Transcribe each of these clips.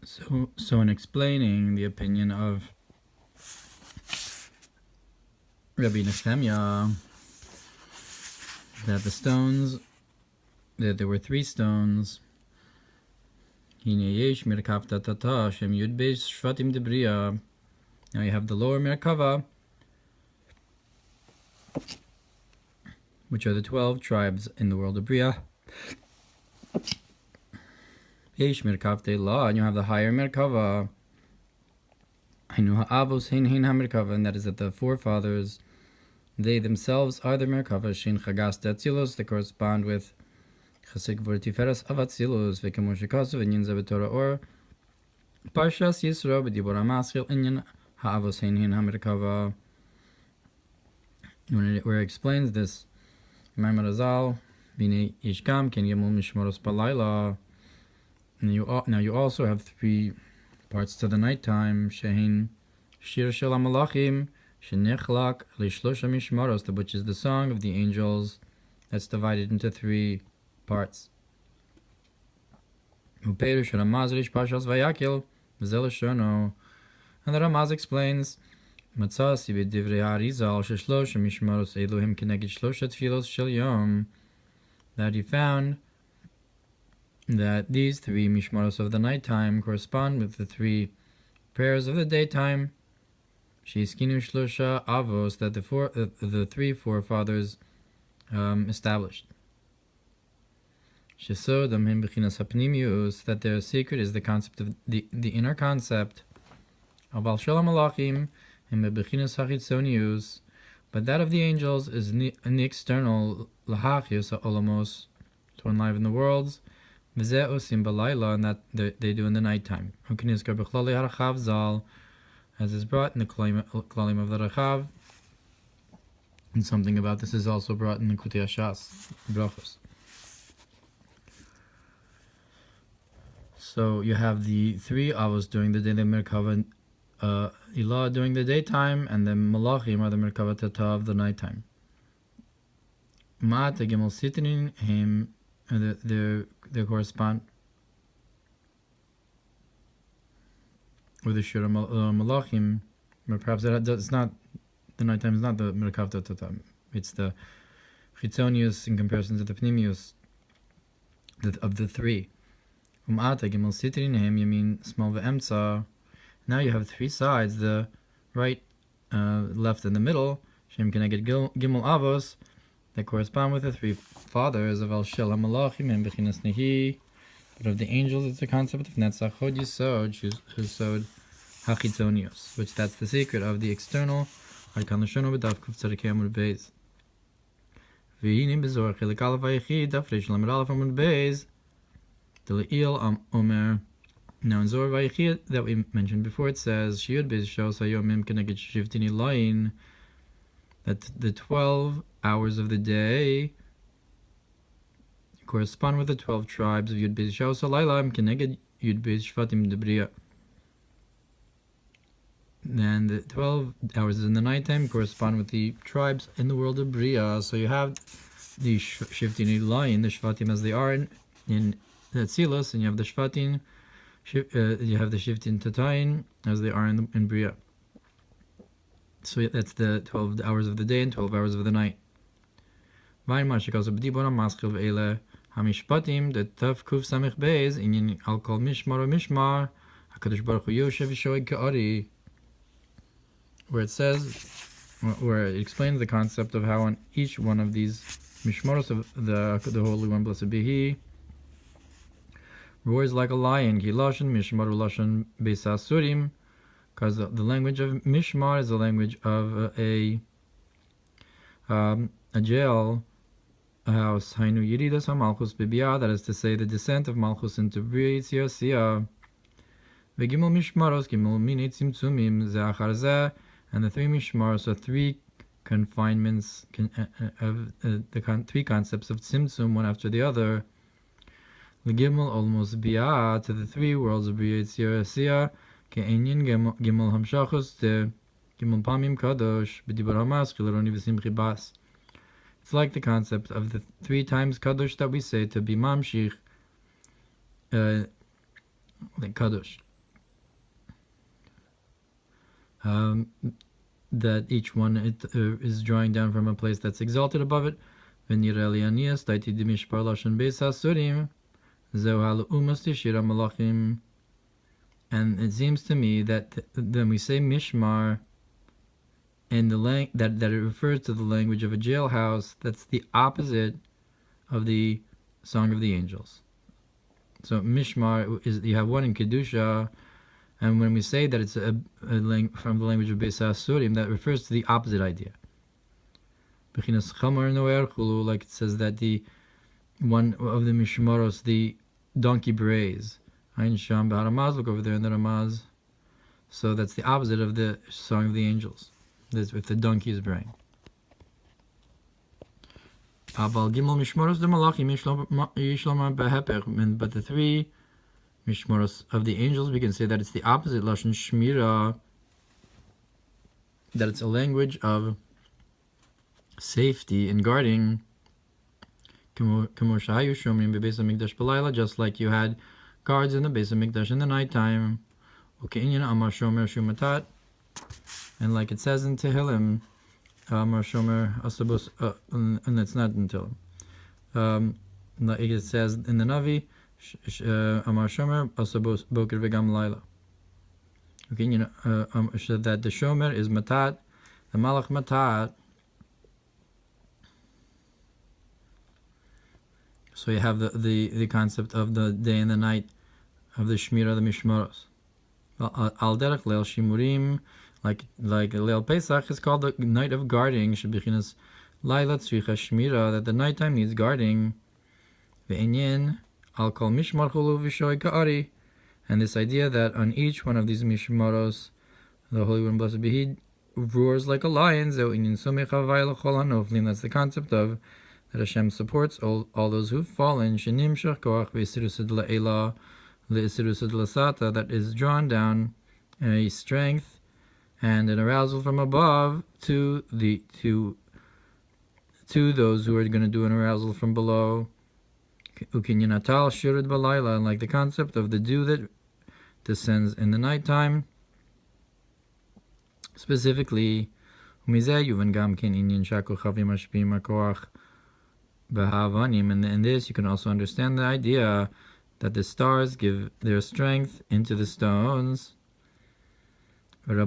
So in explaining the opinion of Rabbi Nechemia that there were three stones. Now you have the lower Merkava, which are the 12 tribes in the world of Bria. And you have the higher Merkava. And that is that the forefathers, they themselves are the Merkava. Shin Chagas Tetzilos, they correspond with Chasik Vortiferas Avatzilus, Vekamoshikasu, and Yinza Torah or Parshas Yisro, B'dibor HaMaschil, Inyan Ha'avos Hein HaMerkava. Where it explains this, Mamar Azal, B'nei Yishkam, Ken Yemul Mishmoros Balayla. Now you also have three parts to the nighttime, Shehin Shiur Shel HaMalachim, Shenechlak Lishlosha Mishmoros, which is the song of the angels that's divided into three parts. Uperush Ramaz Rish Parshas Vayakil, Zeleshono. And the Ramaz explains, Matzasi b'divrei Arizal sheshlosh mishmaros Elohim keneged shlosha tfilos shel yom, that he found that these three mishmaros of the nighttime correspond with the three prayers of the daytime. Sheiskinu shlosha avos, that the three forefathers established. Shesodam him b'chinas hapnimius, that their secret is the concept of the inner concept. Aval shel malachim him b'chinas hachitzonius, but that of the angels is in the external lahachius ha'olamos, to enliven in the worlds. V'zeh osim b'layla, and that they do in the nighttime. U'kinizkar b'chlali harachav zal, as is brought in the klalim of the Rachav, and something about this is also brought in the Kutei Hashas brachos. So you have the three avos during the day, the Merkava Ilah during the daytime, and the Malachim are the Merkava Tata of the nighttime. Ma'at Gimel Sitrin him, they correspond with the Shiur Malachim, but perhaps it's not, the nighttime is not the Merkava Tata, it's the Chitzonius in comparison to the Pnimius of the three. Um'ata Gimel Sitrin him, you mean small ve'emtza. Now you have three sides, the right, left, and the middle. Shem Keneged Gimel Avos, that correspond with the three fathers of Al Shel HaMalachim and Bechinas Nehi. But of the angels, it's the concept of Netzach Hod Yisod, Shusod Hachitzonios, which that's the secret of the external. Arkan Lashono B'Daf Kuf Tzadikei Amud Beis. V'hini B'Zohar Chelik Aleph Hayichid Daf Reish Lamed Aleph Amud Beis. D'Le'il Omer. Now in Zohar Vayichid that we mentioned before, it says Shiur Beis Shos Hayomim Keneged Shivtini Lain, that the 12 hours of the day correspond with the 12 tribes of Yud Beis Shos Halayla Keneged Yud Beis Shvatim Debriya. Then the 12 hours in the nighttime correspond with the tribes in the world of Bria. So you have the Shivtini Lain, the Shvatim as they are in the Tzilos, and you have the Shvatim. You have the Shivtin Tatayin as they are in Bria. So that's the 12 hours of the day and 12 hours of the night. Hamishpatim, the Tav Kuf Samich Beis, Inyan Al Kol Mishmar Mishmar, HaKadosh Baruch Hu Yoshev Yishoeg Ka'ari, where it says, where it explains the concept of how on each one of these Mishmaros of the Holy One, blessed be He, roars like a lion. Ki lashon mishmar lashon beis asurim, because the language of mishmar is the language of a jail, a house. Hainu yiridas hamalchus bibiyah, that is to say, the descent of malchus into Brit Yosiyah. V'gimel mishmaros gimel minei tzimtzumim ze achar zeh, and the three mishmaros are three confinements of the three concepts of tzimtzum, one after the other. The Gimel almost bi'ah, to the three worlds of Vayetzeh Yosiyah, ke'enyin Gimel hamshachos de Gimel pamim kadosh b'dibur hamaschil roni v'simchi bas. It's like the concept of the three times kadosh that we say to be mamshich, like kadosh. that each one is drawing down from a place that's exalted above it. And it seems to me that when we say mishmar, and that it refers to the language of a jailhouse, that's the opposite of the Song of the Angels. So mishmar is, you have one in kedusha, and when we say that it's from the language of Beis Hasurim, that refers to the opposite idea. Like it says that the one of the mishmaros, the donkey brays. Look over there in the Ramaz. So that's the opposite of the Song of the Angels. That's if the donkey is braying. But the three mishmaros of the angels, we can say that it's the opposite, lashon shmira, that it's a language of safety and guarding, just like you had guards in the Beis Hamikdash in the nighttime, and like it says in Tehillim, Amar Shomer Asabos, and it's not in Tehillim. Like it says in the Navi, Amar Shomer Asabos Boker V'Gam Laila. Okay, that the Shomer is Matat, the Malach Matat. So you have the concept of the day and the night, of the Shmira, the Mishmaros. Al Derech Leil Shimurim, like Leil Pesach is called the night of guarding, Shebichinas Laila Tzricha Shmira, that the nighttime needs guarding. Ve'inyin Al Kol Mishmar Chulu V'Shoy Ka'ari, and this idea that on each one of these Mishmaros, the Holy One Blessed be He roars like a lion. That's the concept of that Hashem supports all those who've fallen. That is drawn down a strength and an arousal from above to those who are going to do an arousal from below. And like the concept of the dew that descends in the nighttime. Specifically, and in this you can also understand the idea that the stars give their strength into the stones. Our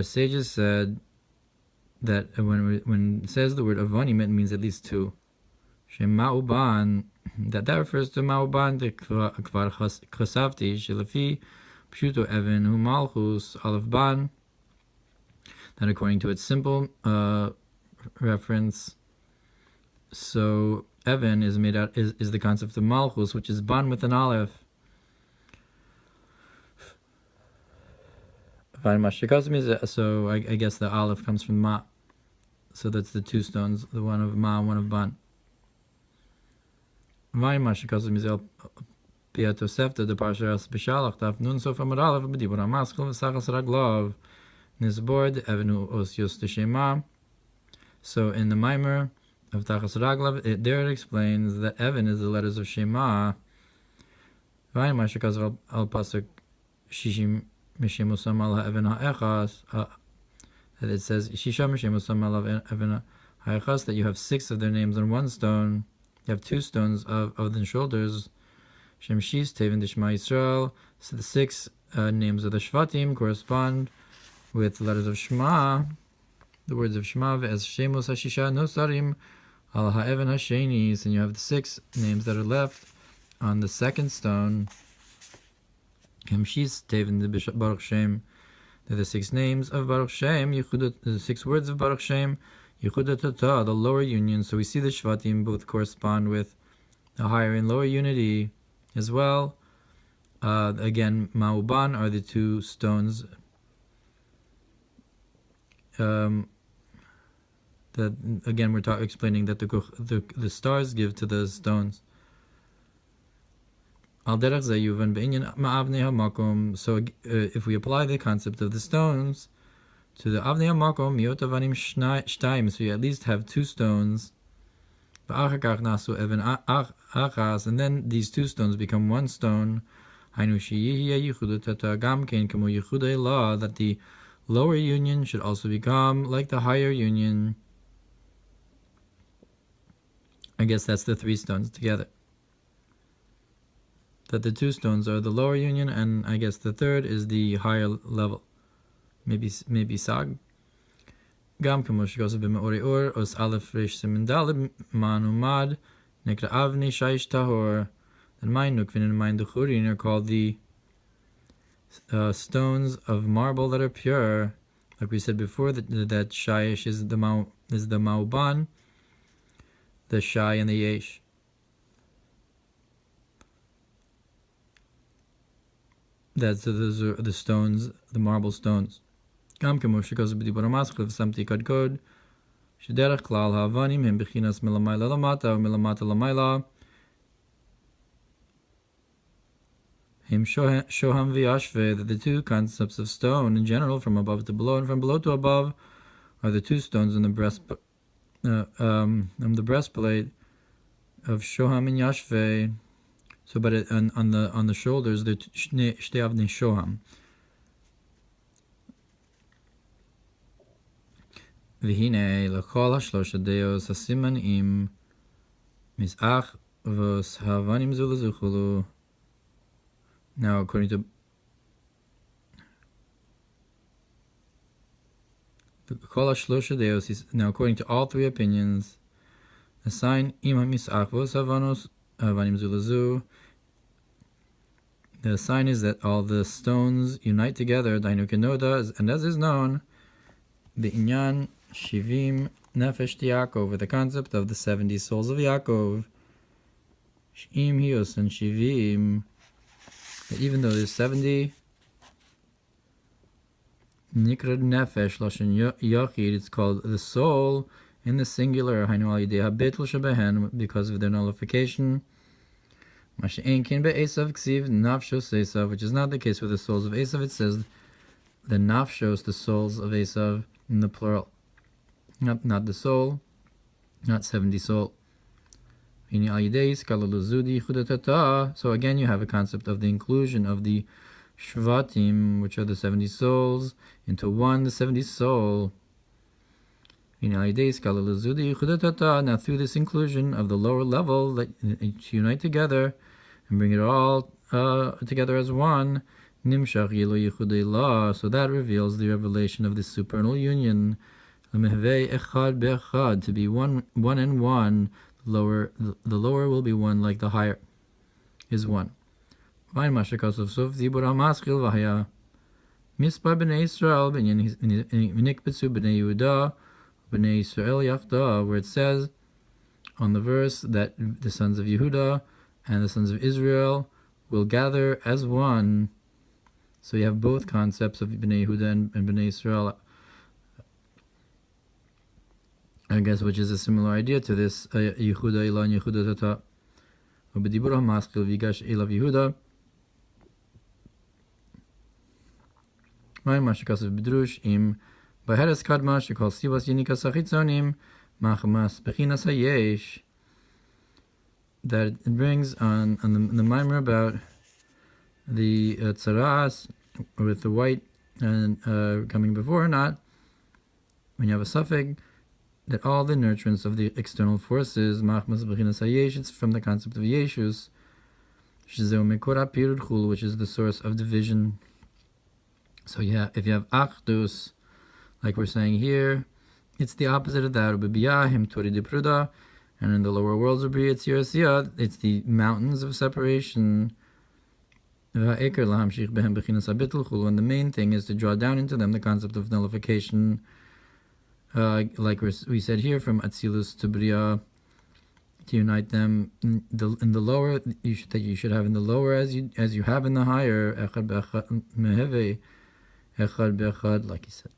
sages said that when it says the word avanim, it means at least two. That refers to ma'uban de kvar chasavti shelafi pshuto even hu malchus aleph ban. That according to its simple reference, so Evan is made out is the concept of Malchus, which is ban with an aleph. So I guess the aleph comes from Ma. So that's the two stones, the one of Ma and one of Ban. The Parshas B'Shalach Taf Nun Sof Amar Aleph B'Dibur HaMaskil V'Sachas Raglav Nisbord Evenu Osios Teshema. So in the Mamer of Tachas Raglav, there it explains that Evan is the letters of Shema. Al Pasuk Shishim Mishem Usam Al Ha'evan Ha'echas. That it says Shisha Mishem Usam Al Ha'evan Ha'echas, that you have 6 of their names on one stone. You have 2 stones of the shoulders. Shem Shis Tevin Dishma Yisrael. So the 6 names of the Shvatim correspond with the letters of Shema, the words of Shema, as Shemos HaShisha Nosarim Al Ha'evan HaShenis, and you have the 6 names that are left on the second stone. Shem Shis Tevin Baruch Shem. They're the 6 names of Baruch Shem, the 6 words of Baruch Shem, Yechudat Tata, the lower union. So we see the Shvatim both correspond with the higher and lower unity as well. Again, Ma'uban are the 2 stones that again we're explaining that the stars give to the stones. So if we apply the concept of the stones to the Avnei HaMakom, Miot Avanim Shtaim, so you at least have 2 stones. And then these 2 stones become 1 stone. that the lower union should also become like the higher union. I guess that's the three stones together. That the two stones are the lower union, and I guess the third is the higher level. Maybe sag. Gam k'mosh goes b'me'ori or os aleph resh simin dalib man umad nekra avni shaish tahor. And mine nukvin and mine duchurin are called the stones of marble that are pure. Like we said before, that shaish is the mauban, the shai and the yesh. Those are the stones, the marble stones. Gam k'mosh goes b'dibur amaschil v'samti kadkod shederach klal ha'avanim hem b'chinas milamayla lamata or milamata lamayla hem shoham v'yashve, that the two concepts of stone in general, from above to below and from below to above, are the two stones in the breastplate of shoham and yashve. So, but on the shoulders, the shtei avnei shoham. V'hinei l'chol ha'shlosha deos hasimanim mizach v'os ha'avanim zu lezuchulu. Now, according to according to all three opinions, the sign the sign is that all the stones unite together, and as is known, the inyan shivim nefesh Yaakov, with the concept of the 70 souls of Yaakov, shim hios and shivim. Even though there's 70, Nikrad Nefesh Lashon Yachid, it's called the soul in the singular, because of their nullification. Which is not the case with the souls of Esav. It says the nafshos, the souls of Esav, in the plural. Not the soul, not 70 soul. So again, you have a concept of the inclusion of the shvatim, which are the 70 souls, into one, the 70 soul. Now through this inclusion of the lower level, that unite together and bring it all together as one, so that reveals the revelation of the supernal union, to be one and one. The lower will be one, like the higher is one. Mispar b'nei Israel v'nikbetzu b'nei Yehuda b'nei Israel yachda, where it says on the verse that the sons of Yehuda and the sons of Israel will gather as one. So you have both concepts of b'nei Yehuda and b'nei Israel, I guess, which is a similar idea to this Yehuda Ilah and Yehuda Tata. B'dibur ha'maschil v'yigash elav Yehuda. My mashakasav b'drush im b'heres kadma shekol sivas yinikas hachitzonim machmas bechinas hayesh. That it brings on the Mamer about the tzaras with the white and coming before or not, when you have a suffix, that all the nurturance of the external forces, machmas bechinas hayesh, it's from the concept of yeshus, which is the source of division. So yeah, if you have achdus, like we're saying here, it's the opposite of that. And in the lower worlds of Bria, it's the mountains of separation. And the main thing is to draw down into them the concept of nullification. Like we said here, from Atzilus to Bria, to unite them in the lower, you should have in the lower as you have in the higher. Echad be'echad, like he said.